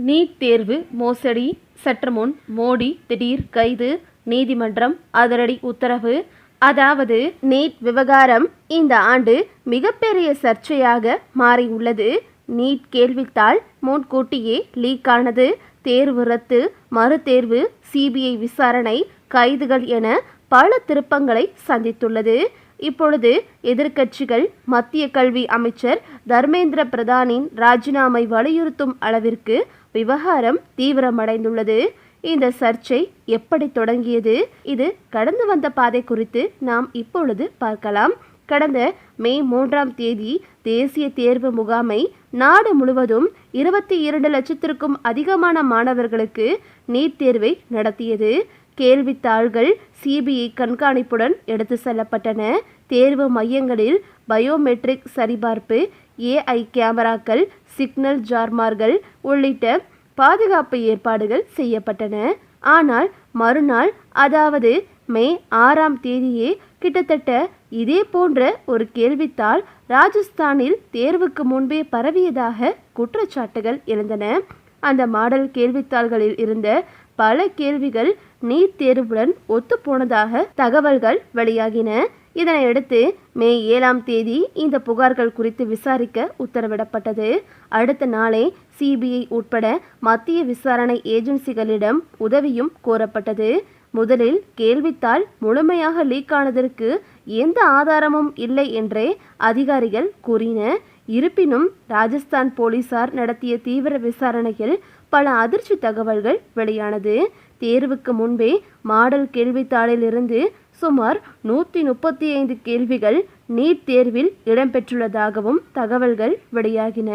NEET தேர்வு மோசடி சற்று முன் மோடி திடீர் கைது, நீதிமன்றம் அதிரடி உத்தரவு. அதாவது நீட் விவகாரம் இந்த ஆண்டு மிகப்பெரிய சர்ச்சையாக மாறியுள்ளது. நீட் கேள்வித்தாள் முன்கூட்டியே லீக் ஆனது. தேர்வு ரத்து, மறுதேர்வு, சிபிஐ விசாரணை, கைதுகள் என பல திருப்பங்களை சந்தித்துள்ளது. இப்பொழுது எதிர்க்கட்சிகள் மத்திய கல்வி அமைச்சர் தர்மேந்திர பிரதானின் ராஜினாமை வலியுறுத்தும் அளவிற்கு விவகாரம் தீவிரமடைந்துள்ளது. இந்த சர்ச்சை எப்படி தொடங்கியது? இது கடந்து வந்த பாதை குறித்து நாம் இப்பொழுது பார்க்கலாம். கடந்த மே 3ஆம் தேதி தேசிய தேர்வு முகாமை நாடு முழுவதும் 22 லட்சத்திற்கும் அதிகமான மாணவர்களுக்கு நீட் தேர்வை நடத்தியது. கேள்வித்தாள்கள் சிபிஐ கண்காணிப்புடன் எடுத்து செல்லப்பட்டன. தேர்வு மையங்களில் பயோமெட்ரிக் சரிபார்ப்பு, ஏஐ கேமராக்கள், சிக்னல் ஜார்மார்கள் உள்ளிட்ட பாதுகாப்பு ஏற்பாடுகள் செய்யப்பட்டன. ஆனால் மறுநாள், அதாவது மே 6ஆம் தேதியே கிட்டத்தட்ட இதே போன்ற ஒரு கேள்வித்தாள் ராஜஸ்தானில் தேர்வுக்கு முன்பே பரவியதாக குற்றச்சாட்டுகள் எழுந்தன. அந்த மாடல் கேள்வித்தாள்களில் இருந்த பல கேள்விகள் நீட் தேர்வுடன் ஒத்துப்போனதாக தகவல்கள் வெளியாகின. இதனையடுத்து மே 7ஆம் தேதி இந்த புகார்கள் குறித்து விசாரிக்க உத்தரவிடப்பட்டது. அடுத்த நாளே சிபிஐ உட்பட மத்திய விசாரணை ஏஜென்சிகளிடம் உதவியும் கோரப்பட்டது. முதலில் கேள்வித்தாள் முழுமையாக லீக் ஆனதற்கு எந்த ஆதாரமும் இல்லை என்றே அதிகாரிகள் கூறினர். இருப்பினும் ராஜஸ்தான் போலீசார் நடத்திய தீவிர விசாரணையில் பல அதிர்ச்சி தகவல்கள் வெளியானது. தேர்வுக்கு முன்பே மாடல் கேள்வித்தாளில் இருந்து சுமார் 135 கேள்விகள் நீட் தேர்வில் இடம்பெற்றுள்ளதாகவும் தகவல்கள் வெளியாகின.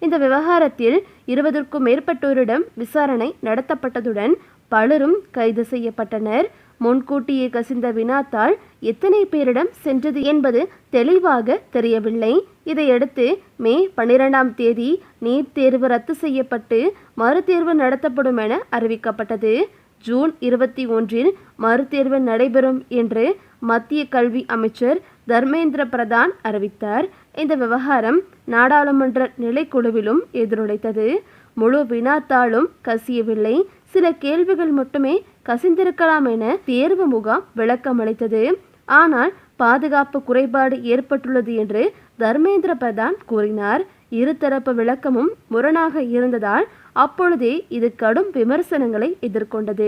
இந்த விவகாரத்தில் 20க்கும் மேற்பட்டோரிடம் விசாரணை நடத்தப்பட்டதுடன் பலரும் கைது செய்யப்பட்டனர். முன்கூட்டியே கசிந்த வினாத்தாள் எத்தனை பேரிடம் சென்றது என்பது தெளிவாக தெரியவில்லை. இதையடுத்து மே 12ஆம் தேதி நீட் தேர்வு ரத்து செய்யப்பட்டு மறுதேர்வு நடத்தப்படும் என அறிவிக்கப்பட்டது. ஜூன் 21இல் மறுதேர்வு நடைபெறும் என்று மத்திய கல்வி அமைச்சர் தர்மேந்திர பிரதான் அறிவித்தார். இந்த விவகாரம் நாடாளுமன்ற நிலைக்குழுவிலும் எதிரொலித்தது. முழு வினாத்தாளும் கசியவில்லை, சில கேள்விகள் மட்டுமே கசிந்திருக்கலாம் என தேர்வு முகாம் விளக்கமளித்தது. ஆனால் பாதுகாப்பு குறைபாடு ஏற்பட்டுள்ளது என்று தர்மேந்திர பிரதான் கூறினார். இருதரப்பு விளக்கமும் முரணாக இருந்ததால் அப்பொழுதே இது கடும் விமர்சனங்களை எதிர்கொண்டது.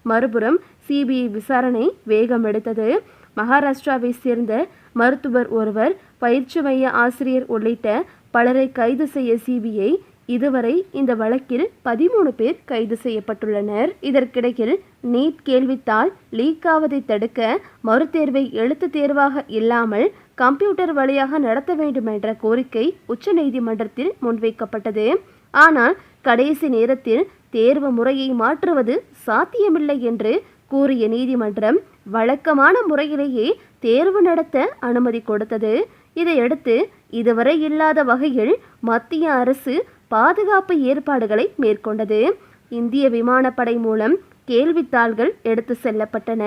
மறுபுறம் சிபிஐ விசாரணை வேகம் எடுத்தது. மகாராஷ்டிராவை சேர்ந்த மருத்துவர் ஒருவர், பயிற்சி மைய ஆசிரியர் உள்ளிட்ட பலரை கைது செய்ய சிபிஐ இதுவரை இந்த வழக்கில் 13 பேர் கைது செய்யப்பட்டுள்ளனர். இதற்கிடையில் நீட் கேள்வித்தாள் லீக் ஆவதை தடுக்க மறுதேர்வை எழுத்து தேர்வாக இல்லாமல் கம்ப்யூட்டர் வழியாக நடத்த வேண்டும் என்ற கோரிக்கை உச்சநீதிமன்றத்தில் முன்வைக்கப்பட்டது. ஆனால் கடைசி நேரத்தில் தேர்வு முறையை மாற்றுவது சாத்தியமில்லை என்று கூறிய நீதிமன்றம் வழக்கமான முறையிலேயே தேர்வு நடத்த அனுமதி கொடுத்தது. இதையடுத்து இதுவரை இல்லாத வகையில் மத்திய அரசு பாதுகாப்பு ஏற்பாடுகளை மேற்கொண்டது. இந்திய விமானப்படை மூலம் கேள்வித்தாள்கள் எடுத்து செல்லப்பட்டன.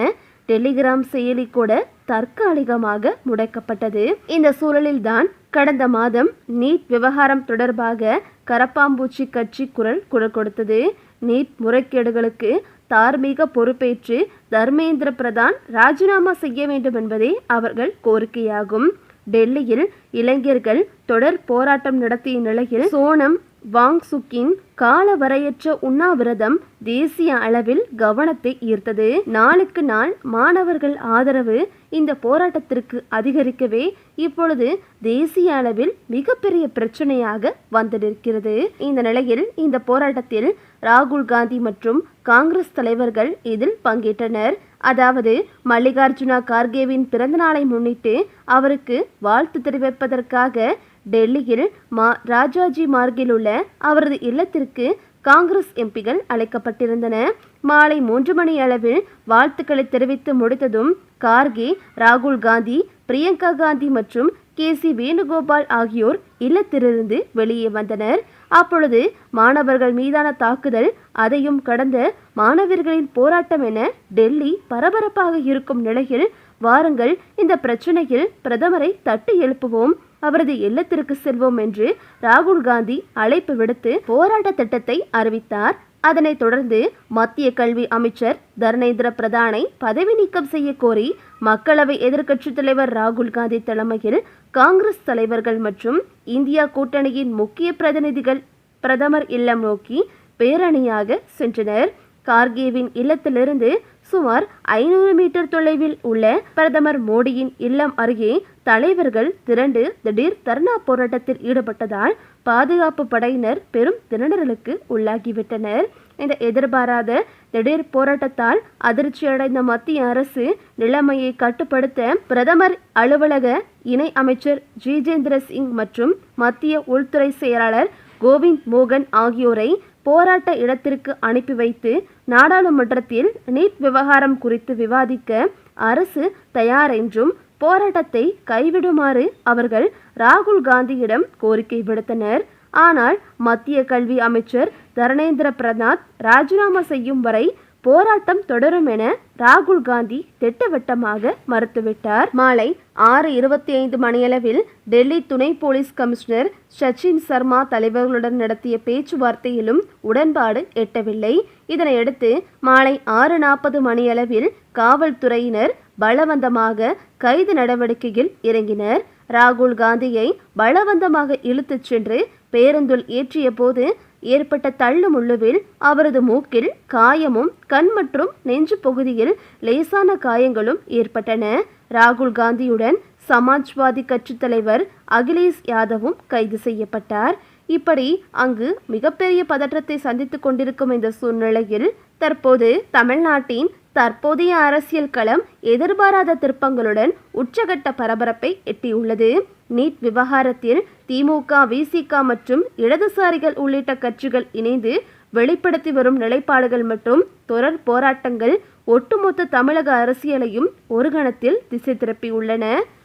டெலிகிராம் செயலி கூட தற்காலிகமாக முடக்கப்பட்டது. இந்த சூழலில்தான் கடந்த மாதம் நீட் விவகாரம் தொடர்பாக கரப்பாம்பூச்சி கட்சி குரல் கொடுத்தது. நீட் முறைகேடுகளுக்கு தார்மீக பொறுப்பேற்று தர்மேந்திர பிரதான் ராஜினாமா செய்ய வேண்டும் என்பதே அவர்கள் கோரிக்கையாகும். டெல்லியில் இளைஞர்கள் தொடர் போராட்டம் நடத்திய நிலையில் சோனம் வாங்சுக்கின் காலவரையற்ற உண்ணாவிரதம் தேசிய அளவில் கவனத்தை ஈர்த்தது. நாளுக்கு நாள் மாணவர்கள் ஆதரவு இந்த போராட்டத்திற்கு அதிகரிக்கவே இப்பொழுது தேசிய அளவில் மிகப்பெரிய பிரச்சனையாக வந்திருக்கிறது. இந்த நிலையில் இந்த போராட்டத்தில் ராகுல் காந்தி மற்றும் காங்கிரஸ் தலைவர்கள் இதில் பங்கேற்றனர். அதாவது மல்லிகார்ஜுனா கார்கேவின் பிறந்த நாளை முன்னிட்டு அவருக்கு வாழ்த்து தெரிவிப்பதற்காக டெல்லியில் ராஜாஜி மார்கில் உள்ள அவரது இல்லத்திற்கு காங்கிரஸ் எம்பிகள் அழைக்கப்பட்டிருந்தனர். மாலை 3 மணி அளவில் வாழ்த்துக்களை தெரிவித்து முடித்ததும் கார்கே, ராகுல் காந்தி, பிரியங்கா காந்தி மற்றும் கேசி வேணுகோபால் ஆகியோர் இல்லத்திலிருந்து வெளியே வந்தனர். அப்பொழுது மாணவர்கள் மீதான தாக்குதல், அதையும் கடந்த மாணவர்களின் போராட்டம் என டெல்லி பரபரப்பாக இருக்கும் நிலையில் வாருங்கள் இந்த பிரச்சனையில் பிரதமரை தட்டி எழுப்புவோம், அவரது இல்லத்திற்கு செல்வோம் என்று ராகுல் காந்தி அழைப்பு விடுத்து போராட்ட திட்டத்தை அறிவித்தார். அதனைத் தொடர்ந்து மத்திய கல்வி அமைச்சர் தர்மேந்திர பிரதானை பதவி நீக்கம் செய்ய கோரி மக்களவை எதிர்க்கட்சித் தலைவர் ராகுல் காந்தி தலைமையில் காங்கிரஸ் தலைவர்கள் மற்றும் இந்தியா கூட்டணியின் முக்கிய பிரதிநிதிகள் பிரதமர் இல்லம் நோக்கி பேரணியாக சென்றனர். கார்கேவின் இல்லத்திலிருந்து சுமார் 500 மீட்டர் தொலைவில் உள்ள பிரதமர் மோடியின் இல்லம் அருகே தலைவர்கள் திரண்டு திடீர் தர்ணா போராட்டத்தில் ஈடுபட்டதால் பாதுகாப்பு படையினர் பெரும் திணறலுக்கு உள்ளாகிவிட்டனர். இந்த எதிர்பாராத திடீர் போராட்டத்தால் அதிர்ச்சியடைந்த மத்திய அரசு நிலைமையை கட்டுப்படுத்த பிரதமர் அலுவலக இணை அமைச்சர் ஜிதேந்திர சிங் மற்றும் மத்திய உள்துறை செயலாளர் கோவிந்த் மோகன் ஆகியோரை போராட்ட இடத்திற்கு அனுப்பி வைத்து நாடாளுமன்றத்தில் நீட் விவகாரம் குறித்து விவாதிக்க அரசு தயார் என்றும் போராட்டத்தை கைவிடுமாறு அவர்கள் ராகுல் காந்தியிடம் கோரிக்கை விடுத்தனர். ஆனால் மத்திய கல்வி அமைச்சர் தர்மேந்திர பிரதான் ராஜினாமா செய்யும் வரை போராட்டம் தொடரும் என ராகுல் காந்தி திட்டவட்டமாக மறுத்துவிட்டார். மாலை 6:25 மணியளவில் டெல்லி துணை போலீஸ் கமிஷனர் சச்சின் சர்மா தலைவர்களுடன் நடத்திய பேச்சுவார்த்தையிலும் உடன்பாடு எட்டவில்லை. இதனையடுத்து மாலை 6:40 மணியளவில் காவல்துறையினர் பலவந்தமாக கைது நடவடிக்கையில் இறங்கினர். ராகுல் காந்தியை பலவந்தமாக இழுத்துச் சென்று பேருந்தில் ஏற்றிய போது ஏற்பட்ட தள்ளுமுள்ளுவில் அவரது மூக்கில் காயமும் கண் மற்றும் நெஞ்சு பகுதியில் லேசான காயங்களும் ஏற்பட்டன. ராகுல் காந்தியுடன் சமாஜ்வாதி கட்சி தலைவர் அகிலேஷ் யாதவும் கைது செய்யப்பட்டார். இப்படி அங்கு மிகப்பெரிய பதற்றத்தை சந்தித்துக் கொண்டிருக்கும் இந்த சூழ்நிலையில் தற்போது தமிழ்நாட்டின் தற்போதைய அரசியல் களம் எதிர்பாராத திருப்பங்களுடன் உச்சகட்ட பரபரப்பை எட்டியுள்ளது. நீட் விவகாரத்தில் திமுக, விசிக மற்றும் இடதுசாரிகள் உள்ளிட்ட கட்சிகள் இணைந்து வெளிப்படுத்தி வரும் நிலைப்பாடுகள் மற்றும் தொடர் போராட்டங்கள் ஒட்டுமொத்த தமிழக அரசியலையும் ஒரு கணத்தில் திசை திருப்பியுள்ளன.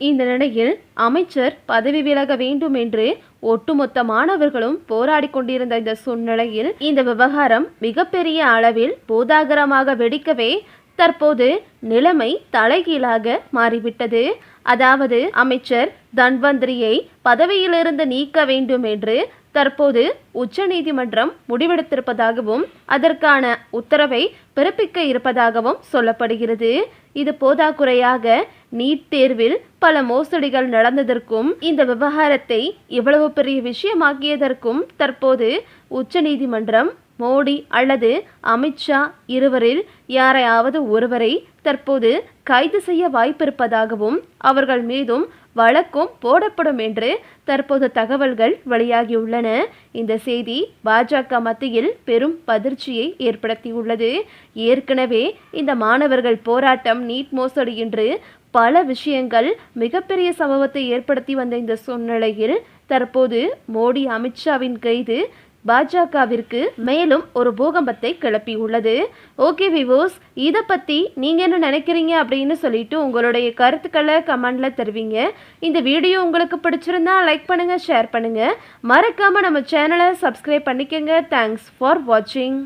இந்த நிலையில் அமைச்சர் பதவி விலக வேண்டும் என்று ஒட்டுமொத்த மாணவர்களும் போராடி கொண்டிருந்த இந்த சூழ்நிலையில் இந்த விவகாரம் மிகப்பெரிய அளவில் பூதாகரமாக வெடிக்கவே தற்போது நிலைமை தலைகீழாக மாறிவிட்டது. அதாவது அமைச்சர் தன்வந்திரியை பதவியிலிருந்து நீக்க வேண்டும் என்று தற்போது உச்சநீதிமன்றம் முடிவெடுத்திருப்பதாகவும் அதற்கான உத்தரவை பிறப்பிக்க இருப்பதாகவும் சொல்லப்படுகிறது. இது போதாக்குறையாக நீட் தேர்வில் பல மோசடிகள் நடந்ததற்கும் இந்த விவகாரத்தை இவ்வளவு பெரிய விஷயமாக்கியதற்கும் தற்போது உச்சநீதிமன்றம் மோடி அல்லது அமித்ஷா இருவரில் யாரையாவது ஒருவரை தற்போது கைது செய்ய வாய்ப்பிருப்பதாகவும் அவர்கள் மீதும் வழக்கும் போடப்படும் என்று தற்போது தகவல்கள் வெளியாகியுள்ளன. இந்த செய்தி பாஜக மத்தியில் பெரும் அதிர்ச்சியை ஏற்படுத்தியுள்ளது. ஏற்கனவே இந்த மாணவர்கள் போராட்டம், நீட் மோசடி என்று பல விஷயங்கள் மிகப்பெரிய சம்பவத்தை ஏற்படுத்தி வந்த இந்த சூழ்நிலையில் தற்போது மோடி, அமித்ஷாவின் கைது பாஜகவிற்கு மேலும் ஒரு பூகம்பத்தை கிளப்பியுள்ளது. ஓகே விவோஸ், இதை பற்றி நீங்கள் என்ன நினைக்கிறீங்க அப்படின்னு சொல்லிட்டு உங்களுடைய கருத்துக்களை கமெண்ட்ல தருவீங்க. இந்த வீடியோ உங்களுக்கு பிடிச்சிருந்தா லைக் பண்ணுங்கள், ஷேர் பண்ணுங்கள். மறக்காமல் நம்ம சேனலை சப்ஸ்கிரைப் பண்ணிக்கோங்க. தேங்க்ஸ் ஃபார் வாட்சிங்.